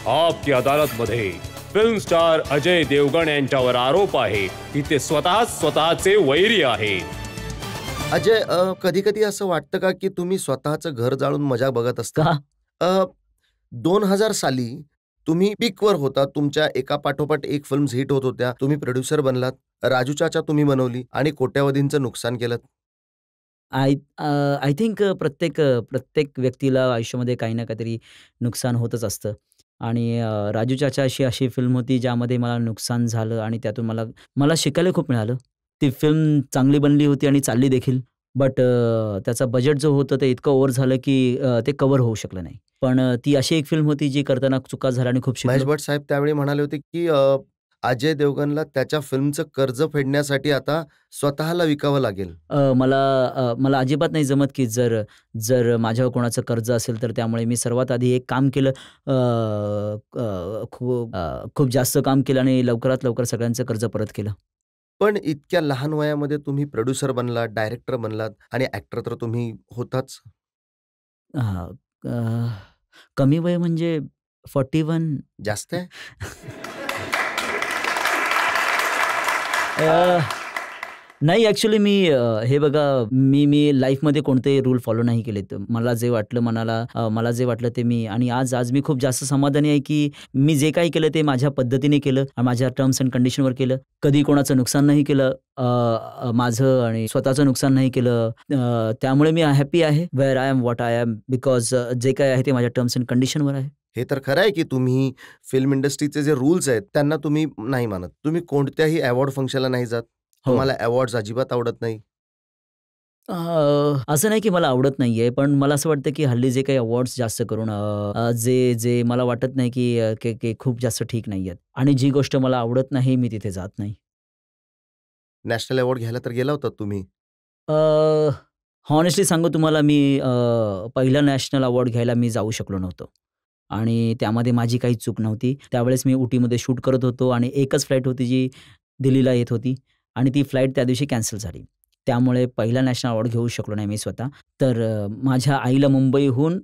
आपकी अदालतमध्ये film star Ajay Devgan यांच्यावर आरोप आहे की ते स्वतःचे वैरी आहेत. अजय, कधी कधी असं वाटतं का की तुम्ही स्वतःचं घर जाळून मजा बघत असता? 2000 साली तुम्ही पीकवर होता, तुमच्या एका पाठोपाठ एक फिल्म्स हिट होत होत्या, तुम्ही प्रोड्युसर बनलात, राजू चाचा तुम्ही बनवली आणि कोट्यावधींचं नुकसान केलं. आय थिंक प्रत्येक व्यक्तीला आयुष्यामध्ये काही ना काहीतरी नुकसान होतच असतं आणि राजू चाचा अशी फिल्म होती ज्यामध्ये मला नुकसान झालं आणि त्यातून मला मला शिकायला खूप मिळालं. ती फिल्म चांगली बनली होती आणि चालली देखील. बट त्याचा बजेट जो होतं ते इतकं ओव्हर झालं की ते कव्हर होऊ शकलं नाही. पण ती अशी एक फिल्म होती जी करताना चुका झाल्या आणि खूप महेश शिकलो. भट साहेब त्यावेळी म्हणाले होते की अजय देवगणला त्याच्या फिल्मचं कर्ज फेडण्यासाठी आता स्वतःला विकावं लागेल. मला अजिबात नाही जमत की जर जर माझ्यावर कोणाचं कर्ज असेल तर त्यामुळे मी सर्वात आधी एक काम केलं. खूप जास्त काम केलं आणि लवकरात लवकर सगळ्यांचं कर्ज परत केलं. पण इतक्या लहान वयामध्ये तुम्ही प्रोड्युसर बनलात, डायरेक्टर बनलात आणि ॲक्टर तर तुम्ही होताच. हां. अ, कमी वय म्हणजे 41. जास्त आहे? अ, नाही ॲक्चुअली हे बघा मी लाईफमध्ये कोणतेही रूल फॉलो नाही केलेत. मला जे वाटलं मला जे वाटलं ते मी आणि आज मी खूप जास्त समाधानी आहे की मी जे काही केलं ते माझ्या पद्धतीने केलं, माझ्या टर्म्स एंड कंडिशनवर केलं. कधी कोणाचं नुकसान नाही केलं. माझं आणि स्वतःचं नुकसान नाही केलं. त्यामुळे मी हॅपी आहे where I am, what I am because जे काही आहे ते माझ्या टर्म्स एंड कंडिशनवर आहे. हे तर खरं आहे की तुम्ही फिल्म इंडस्ट्रीचे जे रूल्स आहेत त्यांना तुम्ही नाही मानत. तुम्ही कोणत्याही अवॉर्ड फंक्शनला नाही जात. हो. तुम्हाला अवॉर्ड्स अजिबात आवडत नाही. असं नाही की मला आवडत नाहीये, पण मला असं वाटतं की हल्ली जे काही अवॉर्ड्स जास्त करून जे मला वाटत नाही की की खूप जास्त ठीक नाहीयेत आणि जी गोष्ट मला आवडत नाही मी तिथे जात नाही. नॅशनल अवॉर्ड घ्यायला तर गेला होता तुम्ही. हॉनेस्टली सांगू तुम्हाला मी पहिला नॅशनल अवॉर्ड घ्यायला मी जाऊ शकलो नव्हतो आणि त्यामध्ये माझी काही चूक नव्हती. त्यावेळेस मी उटीमध्ये शूट करत होतो आणि एकच फ्लाइट होती जी दिल्लीला येत होती आणि ती फ्लाइट त्या दिवशी कॅन्सल झाली. त्यामुळे पहिला नॅशनल अवॉर्ड घेऊ शकलो नाही मी स्वतः. तर माझ्या आईला मुंबईहून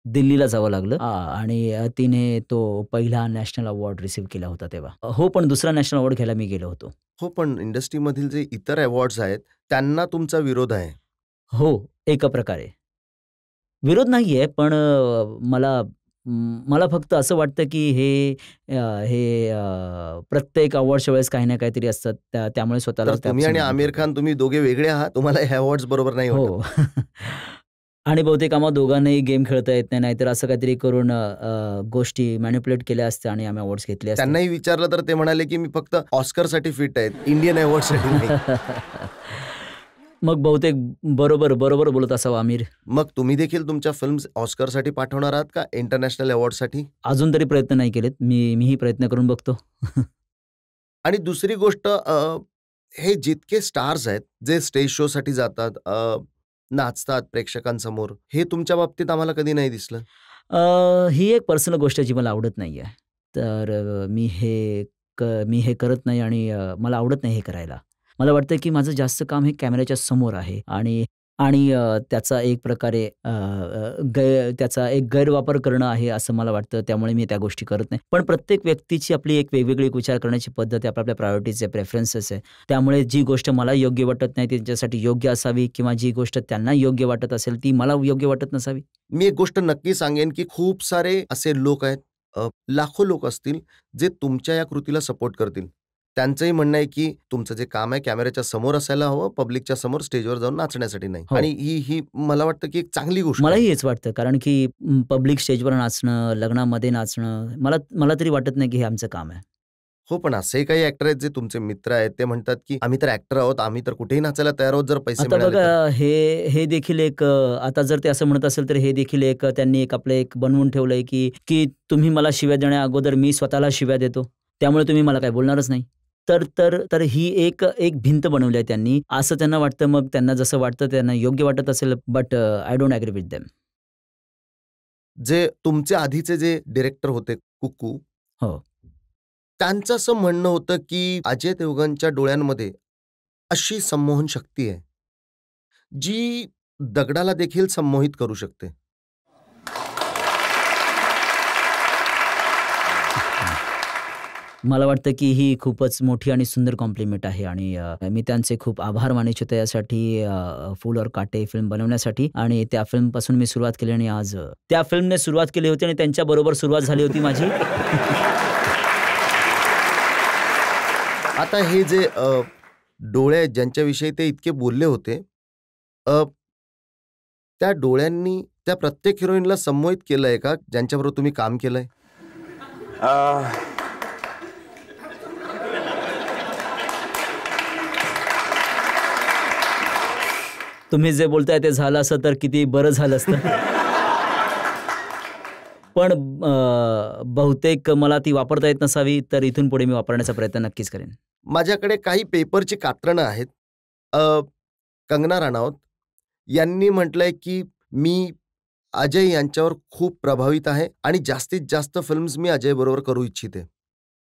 दिल्लीला जावं लागलं आणि तिने तो पहिला नॅशनल अवॉर्ड रिसीव्ह केला होता तेव्हा. हो, पण दुसरा नॅशनल अवॉर्ड घ्यायला मी गेलो होतो. हो, पण इंडस्ट्रीमधील जे इतर अवॉर्ड्स आहेत त्यांना तुमचा विरोध आहे. हो, एका प्रकारे. विरोध नाहीये, पण मला फक्त असं वाटतं, की प्रत्येक अवॉर्ड्सच्या वेळेस काही ना काहीतरी असतात. त्यामुळे स्वतःला तर तुम्ही आणि आमिर खान तुम्ही दोघे वेगळे आहात. तुम्हाला हे अवॉर्ड्स बरोबर नाही वाटत. हो. आणि बहुतेक आम्हा दोघांनाही गेम खेळता येत नाही. नाहीतर असं काहीतरी करून गोष्टी मॅनिप्युलेट केल्या असत्या आणि आम्ही अवॉर्ड्स घेतले असते. त्यांनाही विचारलं तर ते म्हणाले की मी फक्त ऑस्करसाठी फिट आहेत, इंडियन अवॉर्डसाठी नाही. मग बहुतेक बरोबर बोलत असावं आमिर. मग तुम्ही देखील तुमच्या फिल्म्स ऑस्करसाठी पाठवणार आहात का इंटरनॅशनल अवॉर्डसाठी? अजून तरी प्रयत्न नाही केलेत. मीही प्रयत्न करून बघतो. आणि दुसरी गोष्ट, हे जितके स्टार्स आहेत जे स्टेज शोसाठी जातात, नाचतात प्रेक्षकांसमोर, हे तुमच्या बाबतीत आम्हाला कधी नाही दिसलं. ही एक पर्सनल गोष्ट आहे जी मला आवडत नाहीये. तर मी हे करत नाही आणि मला आवडत नाही हे करायला. मला वाटतं की माझं जास्त काम हे कॅमेऱ्याच्या समोर आहे आणि आणि त्याचा एक प्रकारे त्याचा एक गैरवापर करणं आहे असं मला वाटतं. त्यामुळे मी त्या गोष्टी करत नाही. पण प्रत्येक व्यक्तीची आपली एक वेगवेगळी विचार करण्याची पद्धत आहे. आपल्या प्रायोरिटीज आहे, प्रेफरन्सेस आहे. त्यामुळे जी गोष्ट मला योग्य वाटत नाही ती त्यांच्यासाठी योग्य असावी किंवा जी गोष्ट त्यांना योग्य वाटत असेल ती मला योग्य वाटत नसावी. मी एक गोष्ट नक्की सांगेन की खूप सारे असे लोक आहेत, लाखो लोक असतील जे तुमच्या या कृतीला सपोर्ट करतील. त्यांचंही म्हणणं आहे की तुमचं जे काम आहे कॅमेऱ्याच्या समोर असायला हवं, पब्लिकच्या समोर स्टेजवर जाऊन नाचण्यासाठी नाही. हो. आणि ही मला वाटतं की एक चांगली गोष्ट मलाही आहे. हेच वाटतं कारण की पब्लिक स्टेजवर नाचणं, लग्नामध्ये नाचणं मला तरी वाटत नाही की हे आमचं काम आहे. हो, पण असेही काही ॲक्टर आहेत जे तुमचे मित्र आहेत, ते म्हणतात की आम्ही तर ॲक्टर आहोत, आम्ही तर कुठेही नाचायला तयार आहोत जर पैसे आता मिळाले तर. बघा हे देखील एक आता जर ते असं म्हणत असेल तर हे देखील एक त्यांनी आपलं एक बनवून ठेवलंय की की तुम्ही मला शिव्या देण्या अगोदर मी स्वतःला शिव्या देतो. त्यामुळे तुम्ही मला काही बोलणारच नाही. तर ही एक भिंत बनवली आहे त्यांनी. असं त्यांना वाटतं, मग त्यांना जसं वाटतं त्यांना योग्य वाटत असेल, but I don't agree with them. जे तुमचे आधीचे जे डिरेक्टर होते कुकू, हो. त्यांचं असं म्हणणं होतं की अजय देवगणच्या डोळ्यांमध्ये अशी संमोहन शक्ती आहे, जी दगडाला देखील संमोहित करू शकते. मला वाटतं की ही खूपच मोठी आणि सुंदर कॉम्प्लिमेंट आहे आणि मी त्यांचे खूप आभार मानू इच्छितो यासाठी, फूल और काटे फिल्म बनवण्यासाठी. आणि त्या फिल्मपासून मी सुरुवात केली आणि आज त्या फिल्मने सुरुवात केली होती आणि त्यांच्याबरोबर सुरुवात झाली होती माझी. आता हे जे डोळे आहेत ज्यांच्याविषयी ते इतके बोलले होते, त्या डोळ्यांनी त्या प्रत्येक हिरोईनला संमोहित केलंय का ज्यांच्याबरोबर तुम्ही काम केलंय? तुम्ही जे बोलताय ते झालं असं तर किती बरं झालं असतं. पण बहुतेक मला ती वापरता येत नसावी, तर इथून पुढे मी वापरण्याचा प्रयत्न नक्कीच करेन. माझ्याकडे काही पेपरची कात्रणं आहेत. कंगना राणावत यांनी म्हटलंय की मी अजय यांच्यावर खूप प्रभावित आहे आणि जास्तीत जास्त फिल्म्स मी अजय बरोबर करू इच्छिते.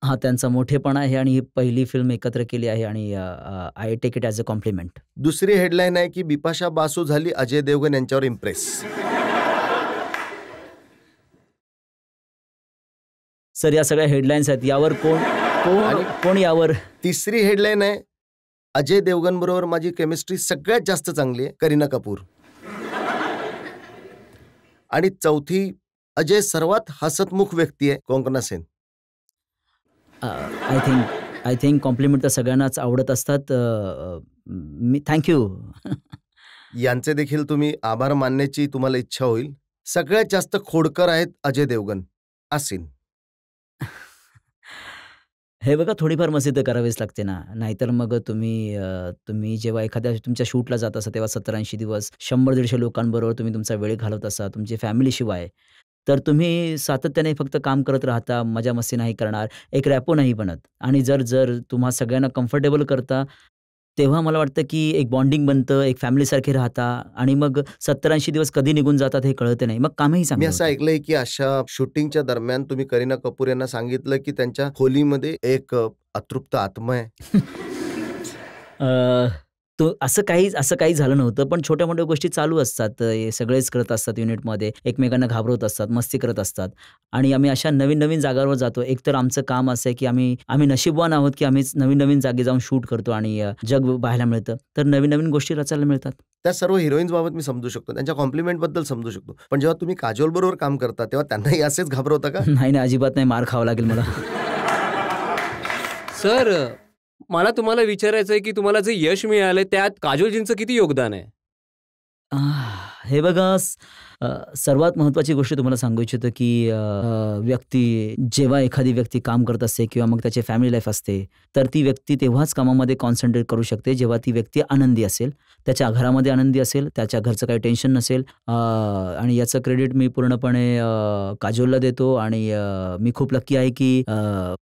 हा त्यांचा मोठेपणा आहे आणि ही पहिली फिल्म एकत्र केली आहे आणि I take it as a compliment. दुसरी हेडलाईन आहे की बिपाशा बासू झाली अजय देवगण यांच्यावर इम्प्रेस. सर या सगळ्या हेडलाईन्स आहेत, यावर कोण यावर. तिसरी हेडलाईन आहे अजय देवगण बरोबर माझी केमिस्ट्री सगळ्यात जास्त चांगली आहे, करीना कपूर. आणि चौथी, अजय सर्वात हसतमुख व्यक्ती आहे, Konkona Sen. I think compliment तर सगळ्यांनाच आवडत असतात. मी थँक्यू. यांचे देखील तुम्ही आभार मानण्याची तुम्हाला इच्छा होईल. सगळ्यात जास्त खोडकर आहेत अजय देवगण, आसिन. हे बघा, थोडीफार मस्ती तर करावीच लागते ना, नाहीतर मग तुम्ही जेव्हा एखाद्या तुमच्या शूटला जात असा तेव्हा 70-80 दिवस 100-150 लोकांबरोबर तुम्ही तुमचा वेळ घालवत असा तुमची फॅमिलीशिवाय, तर तुम्ही सातत्याने फक्त काम करत राहता, मजा मस्ती नाही करणार, एक रॅपो नाही बनत. आणि जर तुम्हा सगळ्यांना कम्फर्टेबल करता, तेव्हा मला वाटतं की एक बॉन्डिंग बनतं, एक फॅमिलीसारखे राहता आणि मग 70-80 दिवस कधी निघून जातात हे कळत नाही, मग कामही मी चांगलं असं होतं. ऐकलंय की अशा शूटिंगच्या दरम्यान तुम्ही करीना कपूर यांना सांगितलं की त्यांच्या खोलीमध्ये एक अतृप्त आत्मा आहे. तो असं काही झालं नव्हतं, पण छोट्या मोठ्या गोष्टी चालू असतात. हे सगळेच करत असतात युनिटमध्ये, एकमेकांना घाबरवत असतात, मस्ती करत असतात आणि आम्ही अशा नवीन जागांवर जातो. एकतर आमचं काम असं आहे की आम्ही नशीबवान आहोत की आम्ही नवीन जागी जाऊन शूट करतो आणि जग पाहायला मिळतं, तर नवीन गोष्टी रचायला मिळतात. त्या सर्व हिरोईन्स बाबत मी समजू शकतो, त्यांच्या कॉम्प्लिमेंट बद्दल समजू शकतो, पण जेव्हा तुम्ही काजोल बरोबर काम करता तेव्हा त्यांनाही असेच घाबरवता का? नाही, अजिबात नाही, मार खावा लागेल मला. सर, मला तुम्हाला विचारायचं आहे की तुम्हाला जे यश मिळालंय त्यात काजोलजींचं किती योगदान आहे? हे बघा, सर्वात महत्त्वाची गोष्ट तुम्हाला सांगू इच्छितो की जेव्हा एखादी व्यक्ती काम करत असते किंवा मग त्याची फॅमिली लाईफ असते, तर ती व्यक्ती तेव्हाच कामामध्ये कॉन्सन्ट्रेट करू शकते जेव्हा ती व्यक्ती आनंदी असेल, त्याच्या घरामध्ये आनंदी असेल, त्याच्या घरचं काही टेन्शन नसेल. आणि याचं क्रेडिट मी पूर्णपणे काजोलला देतो आणि मी खूप लकी आहे की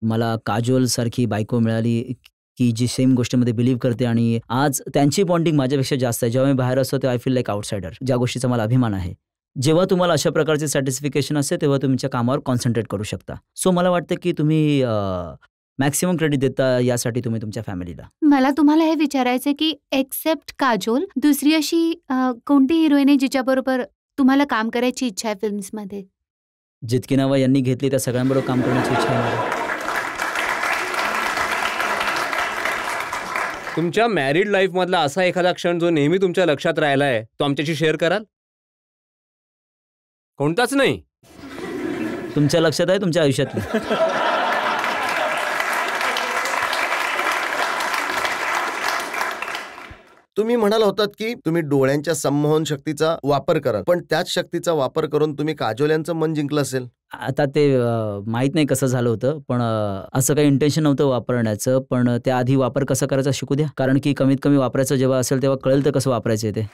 मला काजोलसारखी बायको मिळाली की जी सेम गोष्टीमध्ये बिलीव्ह करते आणि आज त्यांची बॉन्डिंग माझ्यापेक्षा जास्त आहे. जेव्हा मी बाहेर असतो तेव्हा आय फील लाईक आउटसाइडर, ज्या गोष्टीचा मला अभिमान आहे. जेव्हा तुम्हाला अशा प्रकारचे सॅटिस्फिकेशन असते तेव्हा तुमच्या कामावर कॉन्सन्ट्रेट करू शकता. सो मला वाटतं की तुम्ही मॅक्सिमम क्रेडिट देता यासाठी तुम्ही तुमच्या फॅमिलीला. मला तुम्हाला हे विचारायचं की एक्सेप्ट काजोल दुसरी अशी कोणती हिरोईन आहे जिच्याबरोबर तुम्हाला काम करायची इच्छा आहे फिल्म्समध्ये? जितकी नावं यांनी घेतली त्या सगळ्यांबरोबर काम करण्याची इच्छा आहे मला. तुमच्या मॅरिड लाईफ मधला असा एखादा क्षण जो नेहमी तुमच्या लक्षात राहिलाय, तो आमच्याशी शेअर कराल? कोणताच नाही? तुमच्या लक्षात आहे तुमच्या आयुष्यातलं? तुम्ही म्हणाला होतात की तुम्ही डोळ्यांच्या संमोहन शक्तीचा वापर कराल, पण त्याच शक्तीचा वापर करून तुम्ही काजोल यांचं मन जिंकलं असेल. आता ते माहीत नाही कसं झालं होतं, पण असं काही इंटेन्शन नव्हतं वापरण्याचं, पण त्याआधी वापर कसा करायचा शिकू द्या, कारण की कमीत कमी वापरायचं जेव्हा असेल तेव्हा कळेल तर कसं वापरायचं ते.